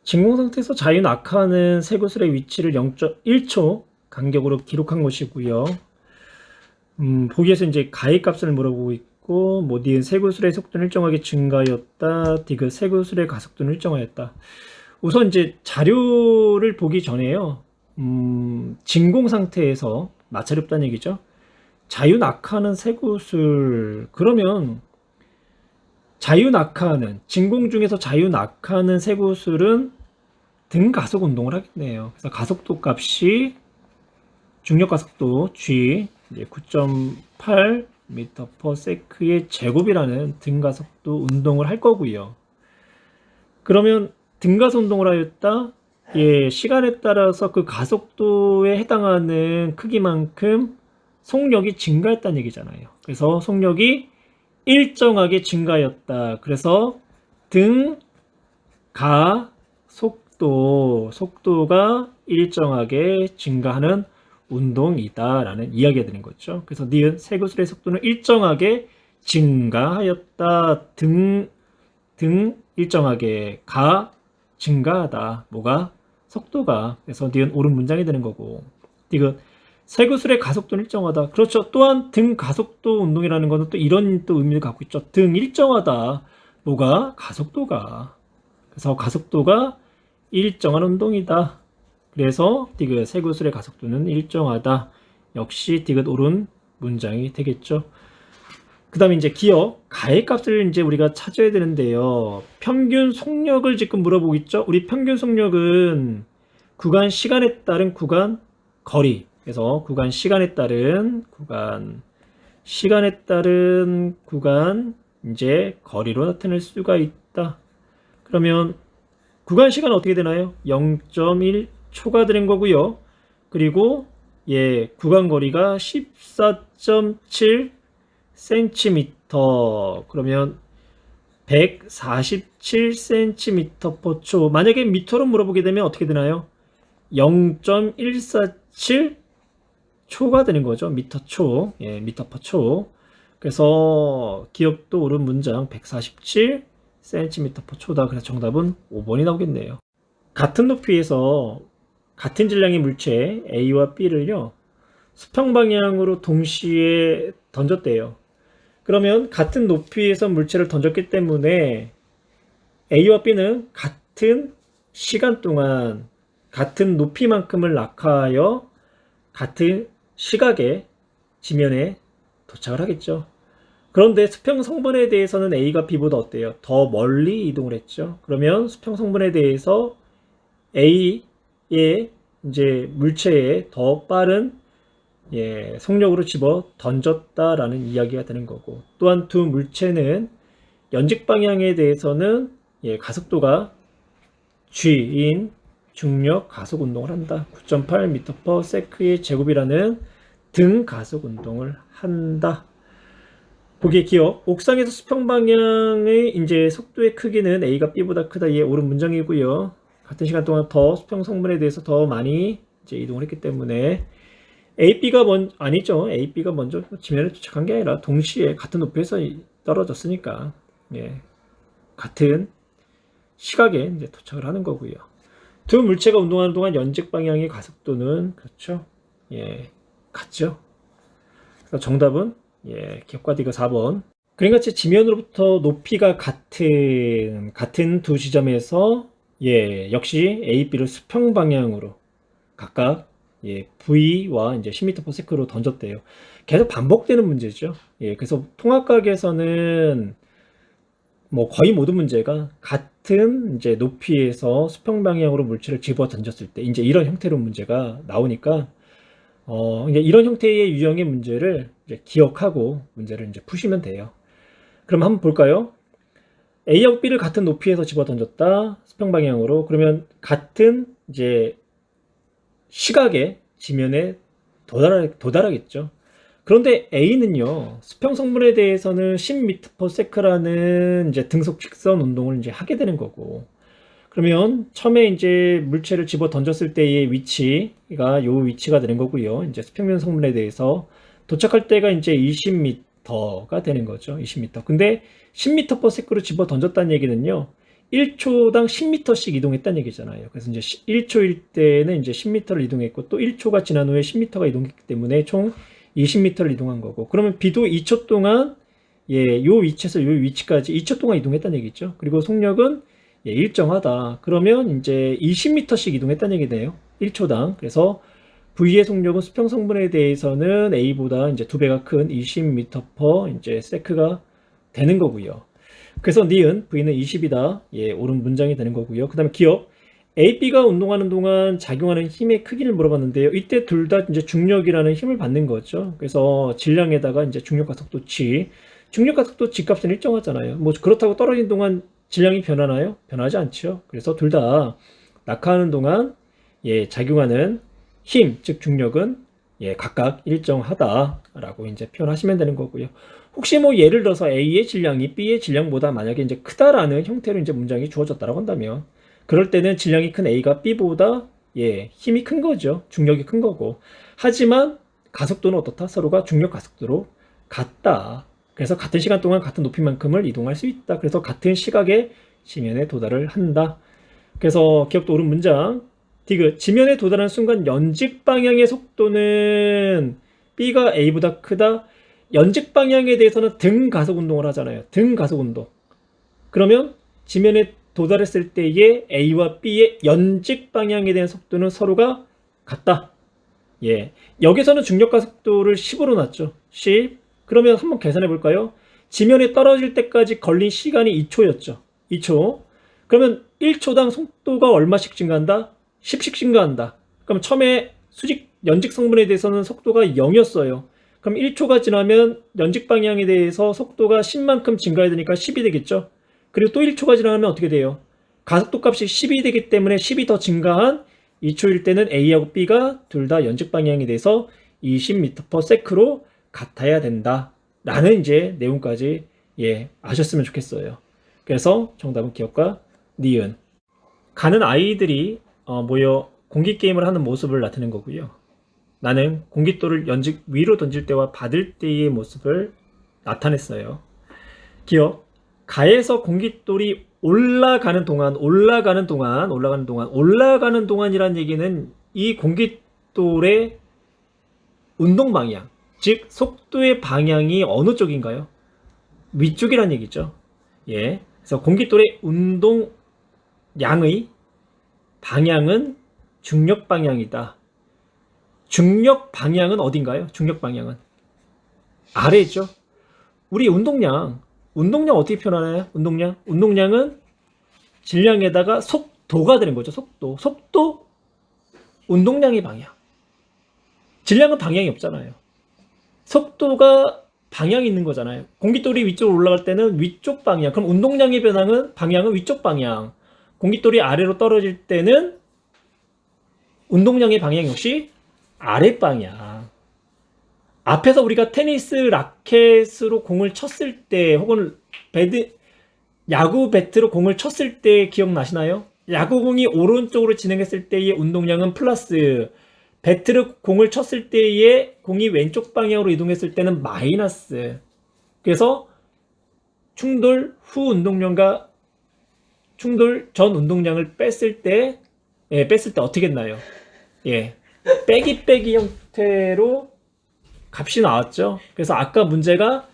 진공 상태에서 자유 낙하하는 쇠구슬의 위치를 0.1초 간격으로 기록한 것이고요. 보기에서 이제 가의 값을 물어보고 있고, 뭐 니은 쇠구슬의 속도는 일정하게 증가하였다. 디귿 쇠구슬의 가속도는 일정하였다. 우선 이제 자료를 보기 전에요. 진공 상태에서 마찰이 없다는 얘기죠. 자유 낙하하는 쇠구슬, 그러면 자유 낙하하는, 진공 중에서 자유 낙하하는 쇠구슬은 등 가속 운동을 하겠네요. 그래서 가속도 값이 중력 가속도 g 이제 9.8 m/s의 제곱이라는 등 가속도 운동을 할 거고요. 그러면 등 가속 운동을 하였다. 예, 시간에 따라서 그 가속도에 해당하는 크기만큼 속력이 증가했다는 얘기잖아요. 그래서 속력이 일정하게 증가하였다. 그래서 등, 가, 속도가 일정하게 증가하는 운동이다라는 이야기가 되는 거죠. 그래서 니은 쇠구슬의 속도는 일정하게 증가하였다. 등 일정하게, 가 증가하다. 뭐가? 속도가. 그래서 니은 옳은 문장이 되는 거고, 디귿 쇠구슬의 가속도는 일정하다. 그렇죠. 또한 등 가속도 운동이라는 것은 또 이런 또 의미를 갖고 있죠. 등 일정하다. 뭐가? 가속도가. 그래서 가속도가 일정한 운동이다. 그래서 디귿 쇠구슬의 가속도는 일정하다. 역시 디귿 옳은 문장이 되겠죠. 그 다음에 이제 기억, 가의 값을 이제 우리가 찾아야 되는데요. 평균 속력을 지금 물어보고 있죠. 우리 평균 속력은 구간 시간에 따른 구간 거리. 그래서 구간 시간에 따른 구간 이제 거리로 나타낼 수가 있다. 그러면 구간 시간은 어떻게 되나요? 0.1초가 되는 거고요. 그리고 예, 구간 거리가 14.7cm. 그러면 147cm/초. 만약에 미터로 물어보게 되면 어떻게 되나요? 0.147초가 되는 거죠. 미터/초. 예, 미터/초. 그래서 기억도 옳은 문장 147cm/초다. 그래서 정답은 5번이 나오겠네요. 같은 높이에서 같은 질량의 물체 A와 B를요, 수평 방향으로 동시에 던졌대요. 그러면 같은 높이에서 물체를 던졌기 때문에 A와 B는 같은 시간 동안 같은 높이만큼을 낙하하여 같은 시각의 지면에 도착을 하겠죠. 그런데 수평 성분에 대해서는 A가 B보다 어때요? 더 멀리 이동을 했죠. 그러면 수평 성분에 대해서 A의 이제 물체에 더 빠른 속력으로 집어 던졌다라는 이야기가 되는 거고, 또한 두 물체는 연직 방향에 대해서는 가속도가 g인 중력 가속 운동을 한다. 9.8 m/s의 제곱이라는 등 가속 운동을 한다. 보기에 기억. 옥상에서 수평 방향의 이제 속도의 크기는 A가 B보다 크다. 예, 옳은 문장이고요. 같은 시간 동안 더 수평 성분에 대해서 더 많이 이제 이동을 했기 때문에 아니죠. A, B가 먼저 지면에 도착한 게 아니라 동시에 같은 높이에서 떨어졌으니까 예, 같은 시각에 이제 도착을 하는 거고요. 두 물체가 운동하는 동안 연직 방향의 가속도는 그렇죠. 예, 같죠. 그래서 정답은 기억과 디귿 4번. 그러니까 지면으로부터 높이가 같은 두 지점에서 역시 A, B를 수평 방향으로 각각 V와 이제 10m/s로 던졌대요. 계속 반복되는 문제죠. 그래서 통합각에서는 뭐 거의 모든 문제가 같은 이제 높이에서 수평 방향으로 물체를 집어 던졌을 때 이제 이런 형태로 문제가 나오니까 이제 이런 형태의 유형의 문제를 이제 기억하고 문제를 이제 푸시면 돼요. 그럼 한번 볼까요? A하고 B를 같은 높이에서 집어 던졌다. 수평 방향으로. 그러면 같은 이제 시각의 지면에 도달하겠죠. 그런데 A는요, 수평 성분에 대해서는 10m/s라는 이제 등속 직선 운동을 이제 하게 되는 거고, 그러면 처음에 이제 물체를 집어 던졌을 때의 위치가 요 위치가 되는 거고요. 이제 수평면 성분에 대해서 도착할 때가 이제 20m가 되는 거죠. 20m. 근데 10m/s로 집어 던졌다는 얘기는요, 1초당 10m씩 이동했다는 얘기잖아요. 그래서 이제 1초일 때는 이제 10m를 이동했고 또 1초가 지난 후에 10m가 이동했기 때문에 총 20m를 이동한 거고, 그러면 B도 2초 동안 요 위치에서 요 위치까지 2초 동안 이동했다는 얘기죠. 그리고 속력은 일정하다. 그러면 이제 20m씩 이동했다는 얘기네요. 1초당. 그래서 V의 속력은 수평 성분에 대해서는 A보다 이제 2배가 큰 20m/s 이제 세크가 되는 거고요. 그래서 니은 V는 20이다. 옳은 문장이 되는 거고요. 그 다음에 기억. A, B가 운동하는 동안 작용하는 힘의 크기를 물어봤는데요. 이때 둘 다 이제 중력이라는 힘을 받는 거죠. 그래서 질량에다가 이제 중력과 속도치. 중력과 속도치 값은 일정하잖아요. 뭐 그렇다고 떨어진 동안 질량이 변하나요? 변하지 않죠. 그래서 둘 다 낙하하는 동안 작용하는 힘, 즉 중력은 각각 일정하다라고 이제 표현하시면 되는 거고요. 혹시 뭐 예를 들어서 A의 질량이 B의 질량보다 만약에 이제 크다라는 형태로 이제 문장이 주어졌다고 한다면, 그럴 때는 질량이 큰 A가 B보다 힘이 큰 거죠. 중력이 큰 거고. 하지만 가속도는 어떻다? 서로가 중력 가속도로 같다. 그래서 같은 시간 동안 같은 높이만큼을 이동할 수 있다. 그래서 같은 시각의 지면에 도달을 한다. 그래서 기억도 옳은 문장. 디귿. 지면에 도달하는 순간 연직 방향의 속도는 B가 A보다 크다. 연직 방향에 대해서는 등 가속 운동을 하잖아요. 등 가속 운동. 그러면 지면에 도달했을 때의 A와 B의 연직 방향에 대한 속도는 서로가 같다. 여기서는 중력 가속도를 10으로 놨죠. 10. 그러면 한번 계산해 볼까요? 지면에 떨어질 때까지 걸린 시간이 2초였죠. 2초. 그러면 1초당 속도가 얼마씩 증가한다? 10씩 증가한다. 그럼 처음에 수직 연직 성분에 대해서는 속도가 0이었어요. 그럼 1초가 지나면 연직 방향에 대해서 속도가 10만큼 증가해야 되니까 10이 되겠죠. 그리고 또 1초가 지나면 어떻게 돼요? 가속도 값이 10이 되기 때문에 10이 더 증가한 2초일 때는 A하고 B가 둘 다 연직 방향에 대해서 20m/s로 같아야 된다. 라는 이제 내용까지 아셨으면 좋겠어요. 그래서 정답은 기억과 니은. 가는 아이들이 모여 공기게임을 하는 모습을 나타낸 거고요. 나는 공깃돌을 연직 위로 던질 때와 받을 때의 모습을 나타냈어요. 기억. 가에서 공깃돌이 올라가는 동안이란 얘기는 이 공깃돌의 운동 방향, 즉 속도의 방향이 어느 쪽인가요? 위쪽이란 얘기죠. 그래서 공깃돌의 운동 양의 방향은 중력 방향이다. 중력 방향은 어딘가요? 중력 방향은 아래죠. 우리 운동량 어떻게 표현하나요? 운동량은 질량에다가 속도가 되는 거죠. 속도 운동량의 방향. 질량은 방향이 없잖아요. 속도가 방향이 있는 거잖아요. 공깃돌이 위쪽으로 올라갈 때는 위쪽 방향. 그럼 운동량의 방향은 위쪽 방향. 공깃돌이 아래로 떨어질 때는 운동량의 방향 역시 아래 방향. 앞에서 우리가 테니스 라켓으로 공을 쳤을 때, 혹은 야구 배트로 공을 쳤을 때 기억나시나요? 야구공이 오른쪽으로 진행했을 때의 운동량은 플러스, 배트로 공을 쳤을 때의 공이 왼쪽 방향으로 이동했을 때는 마이너스. 그래서 충돌 후 운동량과 충돌 전 운동량을 뺐을 때 어떻게 했나요? 빼기 형태로 값이 나왔죠. 그래서 아까 문제가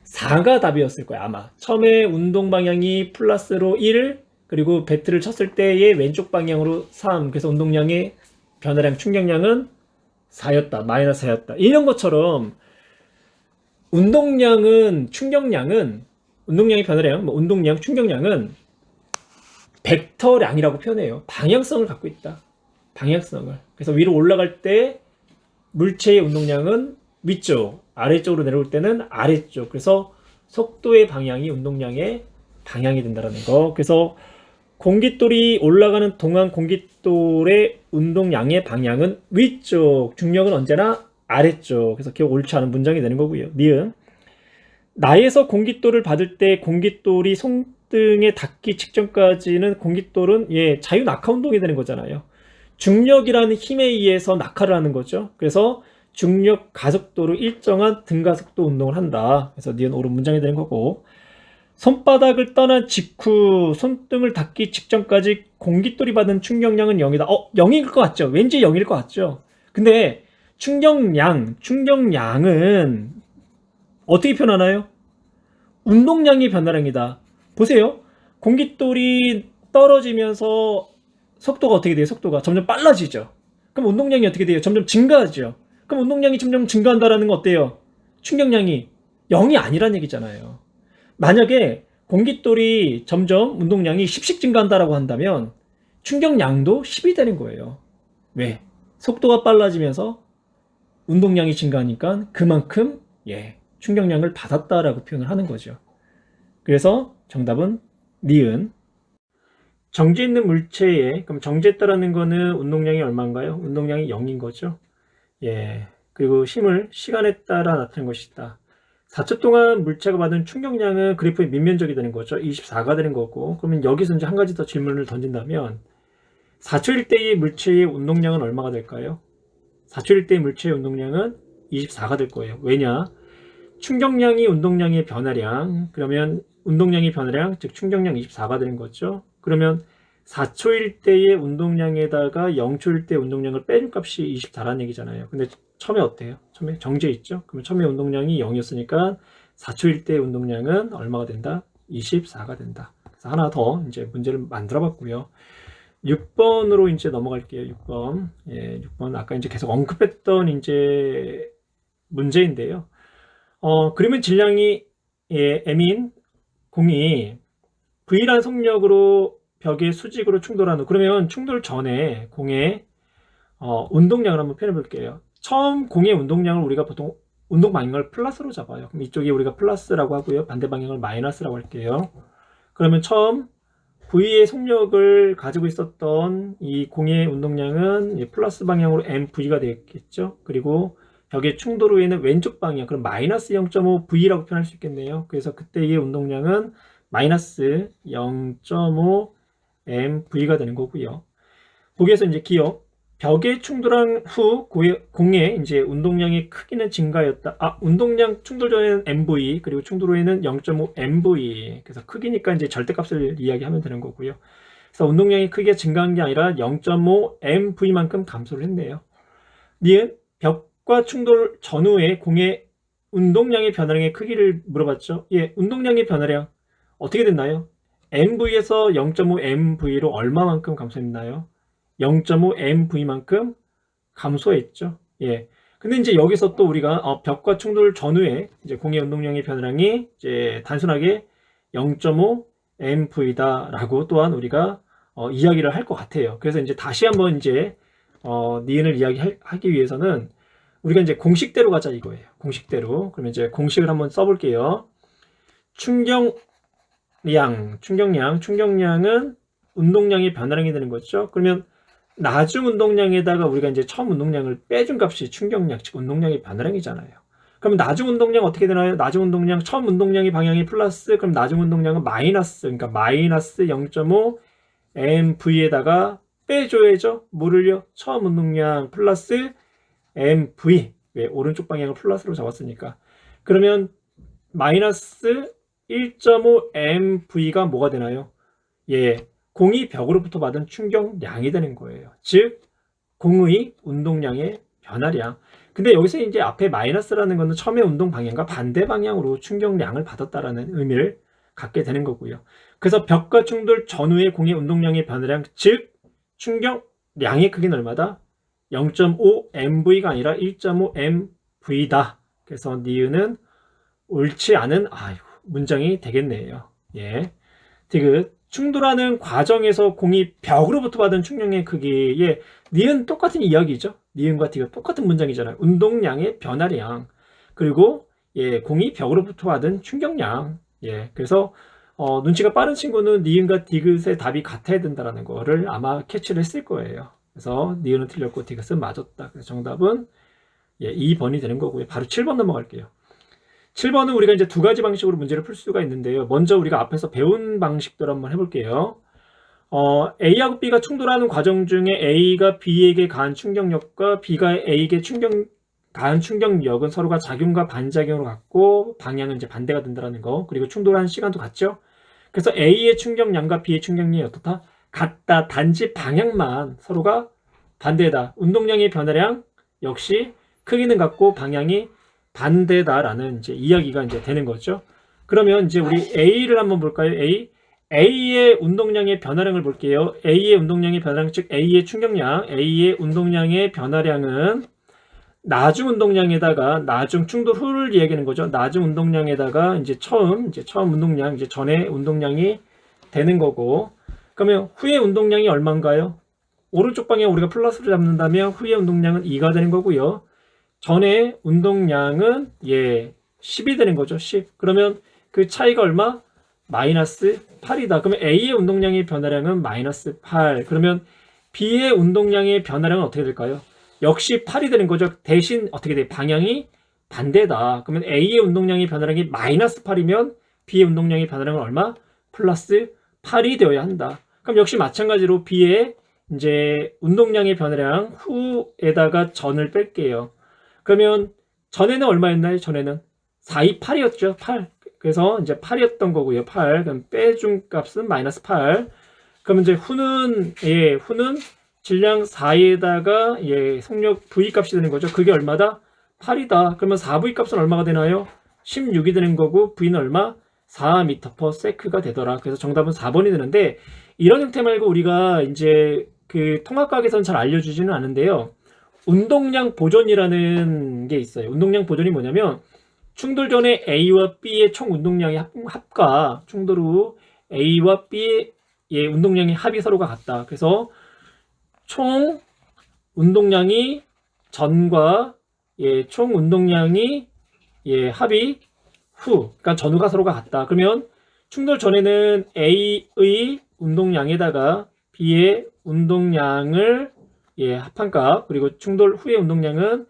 4가 답이었을 거예요. 아마 처음에 운동 방향이 플러스로 1, 그리고 배트를 쳤을 때의 왼쪽 방향으로 3. 그래서 운동량의 변화량, 충격량은 4였다. 마이너스 4였다. 이런 것처럼 운동량의 변화량, 운동량, 충격량은 벡터량이라고 표현해요. 방향성을 갖고 있다. 방향성을. 그래서 위로 올라갈 때 물체의 운동량은 위쪽, 아래쪽으로 내려올 때는 아래쪽. 그래서 속도의 방향이 운동량의 방향이 된다는 거. 그래서 공깃돌이 올라가는 동안 공깃돌의 운동량의 방향은 위쪽, 중력은 언제나 아래쪽. 그래서 기억 옳지 않은 문장이 되는 거고요. 니은. 나에서 공깃돌을 받을 때 공깃돌이 손등에 닿기 직전까지는 공깃돌은 자유 낙하 운동이 되는 거잖아요. 중력이라는 힘에 의해서 낙하를 하는 거죠. 그래서 중력 가속도로 일정한 등가속도 운동을 한다. 그래서 니은 옳은 문장이 되는 거고, 손바닥을 떠난 직후 손등을 닿기 직전까지 공깃돌이 받은 충격량은 0이다. 0일 것 같죠? 왠지 0일 것 같죠? 근데 충격량은 어떻게 표현하나요? 운동량의 변화량이다. 보세요. 공깃돌이 떨어지면서 속도가 어떻게 돼요? 속도가 점점 빨라지죠. 그럼 운동량이 어떻게 돼요? 점점 증가하죠. 그럼 운동량이 점점 증가한다는 건 어때요? 충격량이 0이 아니란 얘기잖아요. 만약에 공깃돌이 점점 운동량이 10씩 증가한다라고 한다면 충격량도 10이 되는 거예요. 왜? 속도가 빨라지면서 운동량이 증가하니까 그만큼 충격량을 받았다라고 표현을 하는 거죠. 그래서 정답은 니은. 정지 있는 물체에, 그럼 정지했다라는 거는 운동량이 얼마인가요? 운동량이 0인 거죠. 그리고 힘을 시간에 따라 나타낸 것이다. 4초 동안 물체가 받은 충격량은 그래프의 밑면적이 되는 거죠. 24가 되는 거고. 그러면 여기서 이제 한 가지 더 질문을 던진다면 4초일 때의 물체의 운동량은 얼마가 될까요? 4초일 때의 물체의 운동량은 24가 될 거예요. 왜냐? 충격량이 운동량의 변화량, 그러면 운동량의 변화량, 즉 충격량 24가 되는 거죠. 그러면 4초일 때의 운동량에다가 0초일 때 운동량을 빼준 값이 24라는 얘기잖아요. 근데 처음에 어때요? 처음에 정지해 있죠? 그러면 처음에 운동량이 0이었으니까 4초일 때 운동량은 얼마가 된다? 24가 된다. 그래서 하나 더 이제 문제를 만들어 봤고요. 6번으로 이제 넘어갈게요. 6번. 6번 아까 이제 계속 언급했던 이제 문제인데요. 그러면 질량이 m인 공이 V라는 속력으로 벽에 수직으로 충돌한 후, 그러면 충돌 전에 공의 운동량을 한번 표현해 볼게요. 처음 공의 운동량을 우리가 보통 운동 방향을 플러스로 잡아요. 그럼 이쪽이 우리가 플러스라고 하고요. 반대 방향을 마이너스라고 할게요. 그러면 처음 V의 속력을 가지고 있었던 이 공의 운동량은 플러스 방향으로 mV가 되겠죠. 그리고 벽의 충돌 후에는 왼쪽 방향, 그럼 마이너스 0.5V라고 표현할 수 있겠네요. 그래서 그때의 운동량은 마이너스 0.5 mV가 되는 거고요. 거기에서 이제 기억, 벽에 충돌한 후 공의 이제 운동량의 크기는 증가였다. 운동량 충돌 전에는 mv, 그리고 충돌 후에는 0.5 mv. 그래서 크기니까 이제 절대값을 이야기하면 되는 거고요. 그래서 운동량의 크기가 증가한 게 아니라 0.5 mv만큼 감소를 했네요. 니은 벽과 충돌 전후에 공의 운동량의 변화량의 크기를 물어봤죠. 운동량의 변화량 어떻게 됐나요? mv에서 0.5 mv로 얼마만큼 감소했나요? 0.5 mv만큼 감소했죠. 근데 이제 여기서 또 우리가 벽과 충돌 전후에 이제 공의 운동량의 변화량이 이제 단순하게 0.5 mv다라고 또한 우리가 이야기를 할 것 같아요. 그래서 이제 다시 한번 이제 니은을 이야기하기 위해서는 우리가 이제 공식대로 가자 이거예요. 공식대로. 그러면 이제 공식을 한번 써볼게요. 충격량은 운동량의 변화량이 되는 거죠. 그러면 나중 운동량에다가 우리가 이제 처음 운동량을 빼준 값이 충격량, 즉 운동량의 변화량이잖아요. 그럼 나중 운동량 어떻게 되나요? 나중 운동량, 처음 운동량의 방향이 플러스, 그럼 나중 운동량은 마이너스, 그러니까 마이너스 0.5 mv에다가 빼줘야죠. 뭐를요? 처음 운동량 플러스 mv. 왜? 오른쪽 방향을 플러스로 잡았으니까. 그러면 마이너스 1.5 mv가 뭐가 되나요? 공이 벽으로부터 받은 충격량이 되는 거예요. 즉 공의 운동량의 변화량. 근데 여기서 이제 앞에 마이너스라는 것은 처음에 운동 방향과 반대 방향으로 충격량을 받았다라는 의미를 갖게 되는 거고요. 그래서 벽과 충돌 전후의 공의 운동량의 변화량, 즉 충격량의 크기는 얼마다? 0.5 mv가 아니라 1.5 mv다. 그래서 니은은 옳지 않은 문장이 되겠네요. 디귿. 충돌하는 과정에서 공이 벽으로부터 받은 충격량의 크기에 니은 똑같은 이야기죠. 니은과 디귿 똑같은 문장이잖아요. 운동량의 변화량, 그리고 공이 벽으로부터 받은 충격량. 그래서 눈치가 빠른 친구는 니은과 디귿의 답이 같아야 된다는 거를 아마 캐치를 했을 거예요. 그래서 니은은 틀렸고 디귿은 맞았다. 그래서 정답은 2번이 되는 거고요. 바로 7번 넘어갈게요. 7번은 우리가 이제 두 가지 방식으로 문제를 풀 수가 있는데요. 먼저 우리가 앞에서 배운 방식대로 한번 해볼게요. A하고 B가 충돌하는 과정 중에 A가 B에게 가한 충격력과 B가 A에게 가한 충격력은 서로가 작용과 반작용을 갖고 방향은 이제 반대가 된다는 거. 그리고 충돌하는 시간도 같죠. 그래서 A의 충격량과 B의 충격량이 어떻다? 같다. 단지 방향만 서로가 반대다. 운동량의 변화량 역시 크기는 같고 방향이 반대다라는 이제 이야기가 이제 되는 거죠. 그러면 이제 우리 A를 한번 볼까요? A의 운동량의 변화량을 볼게요. A의 운동량의 변화량, 즉 A의 충격량, A의 운동량의 변화량은 나중 운동량에다가 나중 충돌 후를 얘기하는 거죠. 나중 운동량에다가 이제 처음 운동량, 이제 전에 운동량이 되는 거고. 그러면 후의 운동량이 얼마인가요? 오른쪽 방향 우리가 플러스를 잡는다면 후의 운동량은 2가 되는 거고요. 전에 운동량은 10이 되는 거죠. 10. 그러면 그 차이가 얼마? 마이너스 8이다. 그러면 A의 운동량의 변화량은 마이너스 8. 그러면 B의 운동량의 변화량은 어떻게 될까요? 역시 8이 되는 거죠. 대신 어떻게 돼? 방향이 반대다. 그러면 A의 운동량의 변화량이 마이너스 8이면 B의 운동량의 변화량은 얼마? 플러스 8이 되어야 한다. 그럼 역시 마찬가지로 B의 이제 운동량의 변화량 후에다가 전을 뺄게요. 그러면 전에는 얼마였나요? 전에는 4, 2, 8이었죠. 8. 그래서 이제 8이었던 거고요. 8. 그럼 빼준 값은 마이너스 8. 그러면 이제 후는 질량 4에다가 속력 V 값이 되는 거죠. 그게 얼마다? 8이다. 그러면 4V 값은 얼마가 되나요? 16이 되는 거고 V는 얼마? 4m/s가 되더라. 그래서 정답은 4번이 되는데 이런 형태 말고 우리가 이제 그 통합과학에서는 잘 알려주지는 않은데요. 운동량 보존이라는 게 있어요. 운동량 보존이 뭐냐면 충돌 전에 A와 B의 총 운동량의 합과 충돌 후 A와 B의 운동량의 합이 서로가 같다. 그래서 총 운동량이 전과 총 운동량이 합이 후, 그러니까 전후가 서로가 같다. 그러면 충돌 전에는 A의 운동량에다가 B의 운동량을 합한 값, 그리고 충돌 후의 운동량은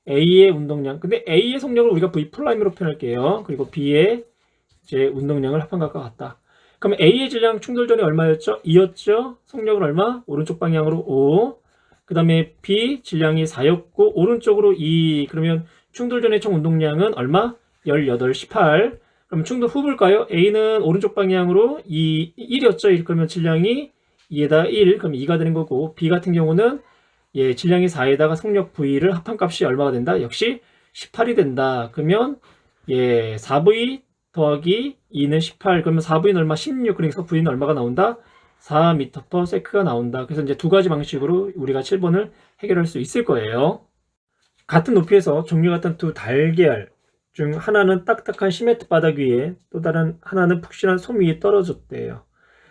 A의 운동량. 근데 A의 속력을 우리가 V 프라임으로 표현할게요. 그리고 B의 이제 운동량을 합한 값과 같다. 그럼 A의 질량 충돌 전에 얼마였죠? 2였죠? 속력은 얼마? 오른쪽 방향으로 5. 그 다음에 B 질량이 4였고 오른쪽으로 2. 그러면 충돌 전의 총 운동량은 얼마? 18, 18. 그럼 충돌 후 볼까요? A는 오른쪽 방향으로 1이었죠? 그러면 질량이 2에다 1. 그럼 2가 되는 거고 B 같은 경우는 질량이 4에다가 속력 V를 합한 값이 얼마가 된다? 역시 18이 된다. 그러면 4V 더하기 2는 18. 그러면 4V는 얼마? 16. 그러니까 V는 얼마가 나온다? 4m/s가 나온다. 그래서 이제 두 가지 방식으로 우리가 7번을 해결할 수 있을 거예요. 같은 높이에서 종류 같은 두 달걀 중 하나는 딱딱한 시멘트 바닥 위에 또 다른 하나는 푹신한 솜 위에 떨어졌대요.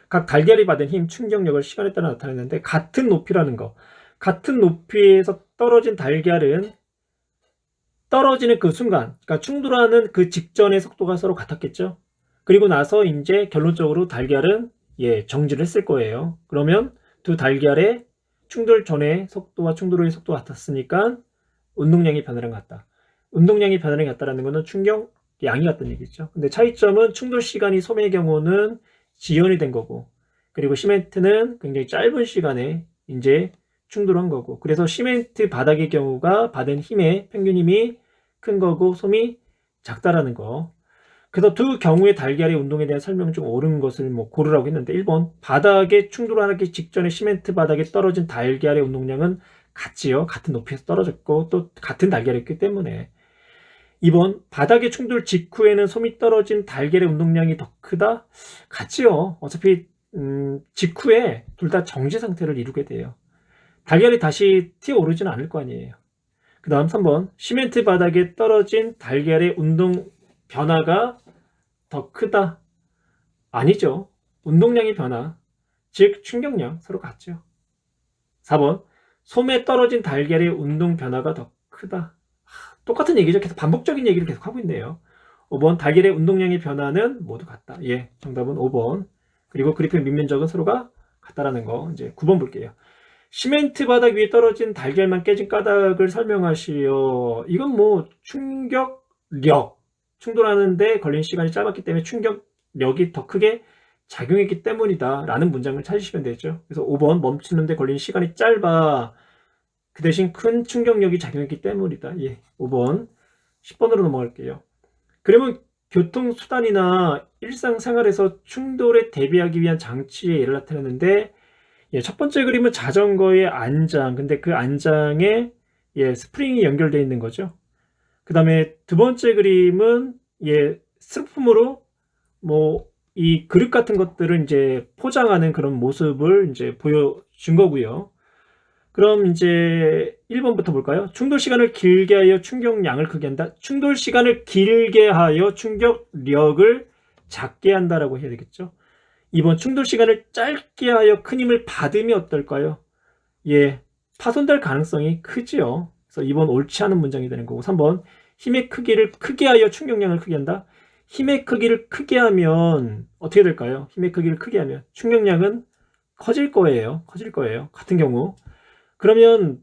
각 달걀이 받은 힘, 충격력을 시간에 따라 나타내는데 같은 높이라는 거. 같은 높이에서 떨어진 달걀은 떨어지는 그 순간, 그러니까 충돌하는 그 직전의 속도가 서로 같았겠죠. 그리고 나서 이제 결론적으로 달걀은 정지를 했을 거예요. 그러면 두 달걀의 충돌 전의 속도와 충돌 후의 속도가 같았으니까 운동량이 변화량 같다. 운동량이 변화량 같다라는 것은 충격량이 같다는 얘기죠. 근데 차이점은 충돌 시간이 솜의 경우는 지연이 된 거고, 그리고 시멘트는 굉장히 짧은 시간에 이제 충돌한 거고, 그래서 시멘트 바닥의 경우가 받은 힘의 평균 힘이 큰 거고 솜이 작다라는 거. 그래서 두 경우의 달걀의 운동에 대한 설명 중 옳은 것을 고르라고 했는데 1번 바닥에 충돌하기 직전에 시멘트 바닥에 떨어진 달걀의 운동량은 같지요. 같은 높이에서 떨어졌고 또 같은 달걀이었기 때문에. 2번 바닥에 충돌 직후에는 솜이 떨어진 달걀의 운동량이 더 크다? 같지요. 어차피 직후에 둘 다 정지 상태를 이루게 돼요. 달걀이 다시 튀어오르지는 않을 거 아니에요. 그 다음 3번 시멘트 바닥에 떨어진 달걀의 운동 변화가 더 크다? 아니죠. 운동량의 변화, 즉 충격량 서로 같죠. 4번 솜에 떨어진 달걀의 운동 변화가 더 크다? 똑같은 얘기죠. 계속 반복적인 얘기를 계속 하고 있네요. 5번 달걀의 운동량의 변화는 모두 같다. 정답은 5번. 그리고 그리프의 밑면적은 서로가 같다라는 거. 이제 9번 볼게요. 시멘트 바닥 위에 떨어진 달걀만 깨진 까닭을 설명하시오. 이건 충격력. 충돌하는데 걸린 시간이 짧았기 때문에 충격력이 더 크게 작용했기 때문이다 라는 문장을 찾으시면 되죠. 그래서 5번 멈추는데 걸린 시간이 짧아. 그 대신 큰 충격력이 작용했기 때문이다. 예, 5번. 10번으로 넘어갈게요. 그러면 교통수단이나 일상생활에서 충돌에 대비하기 위한 장치의 예를 나타냈는데, 예, 첫 번째 그림은 자전거의 안장. 근데 그 안장에 예, 스프링이 연결되어 있는 거죠. 그 다음에 두 번째 그림은 예, 스티로폼으로 뭐 이 그릇 같은 것들을 이제 포장하는 그런 모습을 이제 보여준 거고요. 그럼 이제 1번부터 볼까요? 충돌 시간을 길게 하여 충격량을 크게 한다. 충돌 시간을 길게 하여 충격력을 작게 한다라고 해야 되겠죠. 2번 충돌 시간을 짧게 하여 큰 힘을 받으면 어떨까요? 예, 파손될 가능성이 크지요. 그래서 2번 옳지 않은 문장이 되는 거고, 3번 힘의 크기를 크게 하여 충격량을 크게 한다. 힘의 크기를 크게 하면 어떻게 될까요? 힘의 크기를 크게 하면 충격량은 커질 거예요. 커질 거예요. 같은 경우. 그러면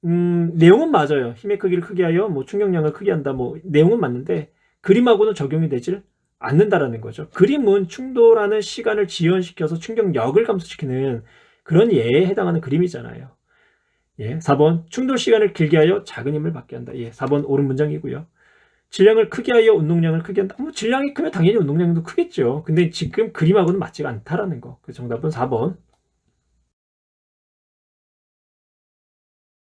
내용은 맞아요. 힘의 크기를 크게 하여 뭐 충격량을 크게 한다. 뭐 내용은 맞는데 그림하고는 적용이 되질 않는다라는 거죠. 그림은 충돌하는 시간을 지연시켜서 충격력을 감소시키는 그런 예에 해당하는 그림이잖아요. 예, 4번 충돌 시간을 길게 하여 작은 힘을 받게 한다. 예, 4번 옳은 문장이고요. 질량을 크게 하여 운동량을 크게 한다. 뭐 질량이 크면 당연히 운동량도 크겠죠. 근데 지금 그림하고는 맞지가 않다라는 거. 그 정답은 4번.